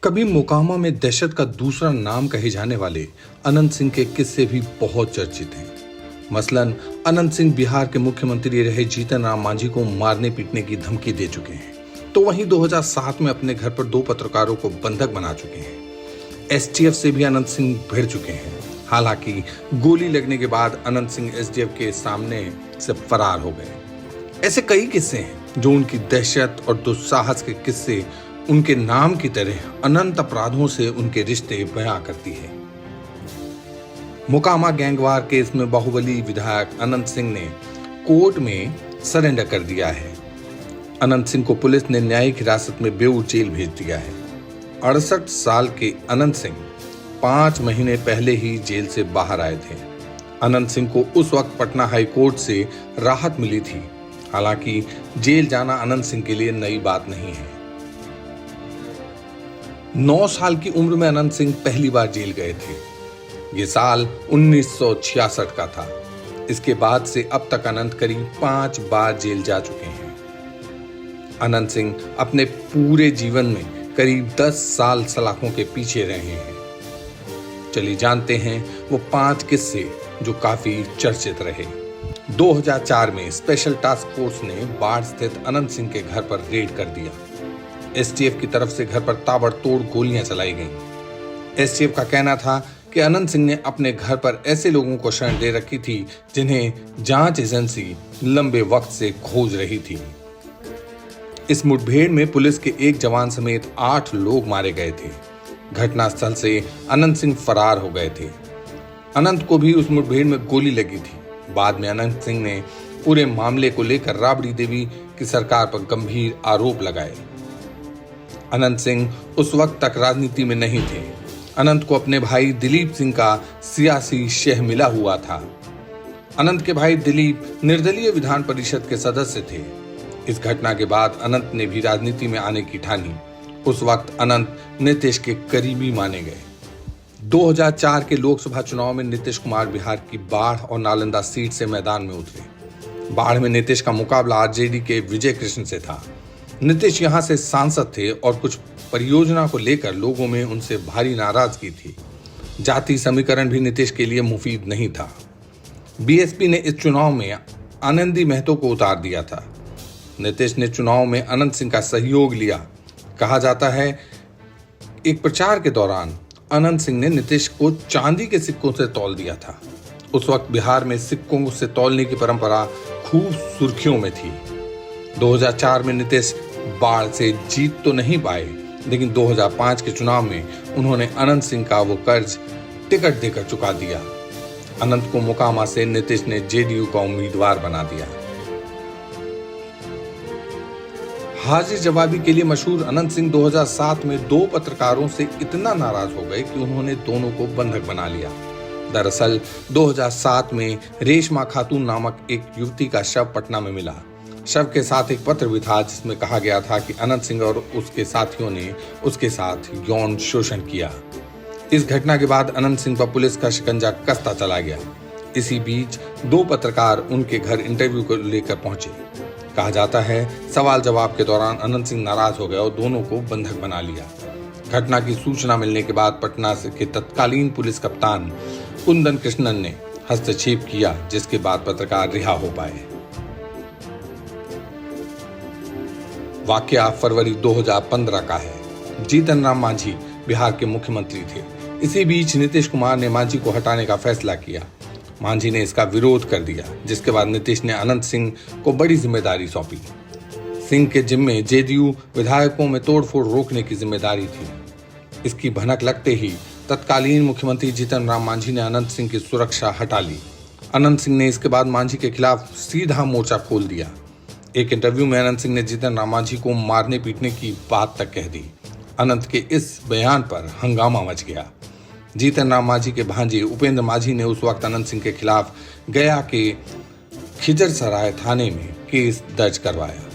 कभी मोकामा में दहशत का दूसरा नाम कहे जाने वाले अनंत सिंह के किस्से भी बहुत चर्चित हैं। मसलन अनंत सिंह बिहार के मुख्यमंत्री रहे जीतन राम मांझी को मारने पीटने की धमकी दे चुके हैं, तो वहीं 2007 में अपने घर पर 2 पत्रकारों को बंधक बना चुके हैं। एसटीएफ से भी अनंत सिंह भिड़ चुके हैं। हालांकि गोली लगने के बाद अनंत सिंह एसटीएफ के सामने से फरार हो गए। ऐसे कई किस्से हैं जो उनकी दहशत और दुस्साहस के किस्से उनके नाम की तरह अनंत अपराधों से उनके रिश्ते बयां करती है। मोकामा गैंगवार केस में बाहुबली विधायक अनंत सिंह ने कोर्ट में सरेंडर कर दिया है। अनंत सिंह को पुलिस ने न्यायिक हिरासत में बेऊर जेल भेज दिया है। 68 साल के अनंत सिंह 5 महीने पहले ही जेल से बाहर आए थे। अनंत सिंह को उस वक्त पटना हाई कोर्ट से राहत मिली थी। हालांकि जेल जाना अनंत सिंह के लिए नई बात नहीं है। 9 साल की उम्र में अनंत सिंह पहली बार जेल गए थे। ये साल 1966 का था। इसके बाद से अब तक अनंत करीब 5 बार जेल जा चुके हैं। अनंत सिंह अपने पूरे जीवन में करीब 10 साल सलाखों के पीछे रहे हैं। चलिए जानते हैं वो 5 किस्से जो काफी चर्चित रहे। 2004 में स्पेशल टास्क फोर्स ने बाढ़ स्थित अनंत सिंह के घर पर रेड कर दिया। एसटीएफ की तरफ से घर पर ताबड़तोड़ गोलियां चलाई गईं। एसटीएफ का कहना था कि अनंत सिंह ने अपने घर पर ऐसे लोगों को शरण दे रखी थी जिन्हें जांच एजेंसी लंबे वक्त से खोज रही थी। इस मुठभेड़ में पुलिस के एक जवान समेत 8 लोग मारे गए थे। घटनास्थल से अनंत सिंह फरार हो गए थे। अनंत को भी उस मुठभेड़ में गोली लगी थी। बाद में अनंत सिंह ने पूरे मामले को लेकर राबड़ी देवी की सरकार पर गंभीर आरोप लगाए। अनंत सिंह उस वक्त तक राजनीति में नहीं थे। अनंत को अपने भाई दिलीप सिंह का सियासी शह मिला हुआ था। अनंत के भाई दिलीप निर्दलीय विधान परिषद के सदस्य थे। इस घटना के बाद अनंत ने भी राजनीति में आने की ठानी। उस वक्त अनंत नीतीश के करीबी माने गए। 2004 के लोकसभा चुनाव में नीतीश कुमार बिहार की बाढ़ और नालंदा सीट से मैदान में उतरे। बाढ़ में नीतीश का मुकाबला आरजेडी के विजय कृष्ण से था। नीतीश यहां से सांसद थे और कुछ परियोजना को लेकर लोगों में उनसे भारी नाराजगी थी। जाति समीकरण भी नीतीश के लिए मुफीद नहीं था। बीएसपी ने इस चुनाव में आनंदी महतो को उतार दिया था। नीतीश ने चुनाव में अनंत सिंह का सहयोग लिया। कहा जाता है एक प्रचार के दौरान अनंत सिंह ने नीतीश को चांदी के सिक्कों से तौल दिया था। उस वक्त बिहार में सिक्कों से तौलने की परंपरा खूब सुर्खियों में थी। 2004 में नीतीश बाढ़ से जीत तो नहीं पाए, लेकिन 2005 के चुनाव में उन्होंने अनंत सिंह का वो कर्ज टिकट देकर चुका दिया। अनंत को मोकामा से नीतीश ने जेडीयू का उम्मीदवार बना दिया। हाजिर जवाबी के लिए मशहूर अनंत सिंह 2007 में 2 पत्रकारों से इतना नाराज हो गए कि उन्होंने दोनों को बंधक बना लिया। दरअसल 2007 में रेशमा खातून नामक एक युवती का शव पटना में मिला। शव के साथ एक पत्र भी था जिसमें कहा गया था कि अनंत सिंह और उसके साथियों ने उसके साथ यौन शोषण किया। इस घटना के बाद अनंत सिंह पर पुलिस का शिकंजा कसता चला गया। इसी बीच 2 पत्रकार उनके घर इंटरव्यू को लेकर पहुंचे। कहा जाता है सवाल जवाब के दौरान अनंत सिंह नाराज हो गए और दोनों को बंधक बना लिया। घटना की सूचना मिलने के बाद पटना के तत्कालीन पुलिस कप्तान कुंदन कृष्णन ने हस्तक्षेप किया, जिसके बाद पत्रकार रिहा हो पाए। वाकया फरवरी 2015 का है। जीतन राम मांझी बिहार के मुख्यमंत्री थे। इसी बीच नीतीश कुमार ने मांझी को हटाने का फैसला किया। मांझी ने इसका विरोध कर दिया, जिसके बाद नीतीश ने अनंत सिंह को बड़ी जिम्मेदारी सौंपी। सिंह के जिम्मे जेडीयू विधायकों में तोड़फोड़ रोकने की जिम्मेदारी थी। इसकी भनक लगते ही तत्कालीन मुख्यमंत्री जीतन राम मांझी ने अनंत सिंह की सुरक्षा हटा ली। अनंत सिंह ने इसके बाद मांझी के खिलाफ सीधा मोर्चा खोल दिया। एक इंटरव्यू में अनंत सिंह ने जीतन राम मांझी को मारने पीटने की बात तक कह दी। अनंत के इस बयान पर हंगामा मच गया। जीतन राम मांझी के भांजे उपेंद्र मांझी ने उस वक्त अनंत सिंह के खिलाफ गया के खिजरसराय थाने में केस दर्ज करवाया।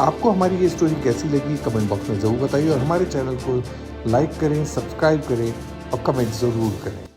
आपको हमारी ये स्टोरी कैसी लगी कमेंट बॉक्स में जरूर बताइए और हमारे चैनल को लाइक करें, सब्सक्राइब करें और कमेंट जरूर करें।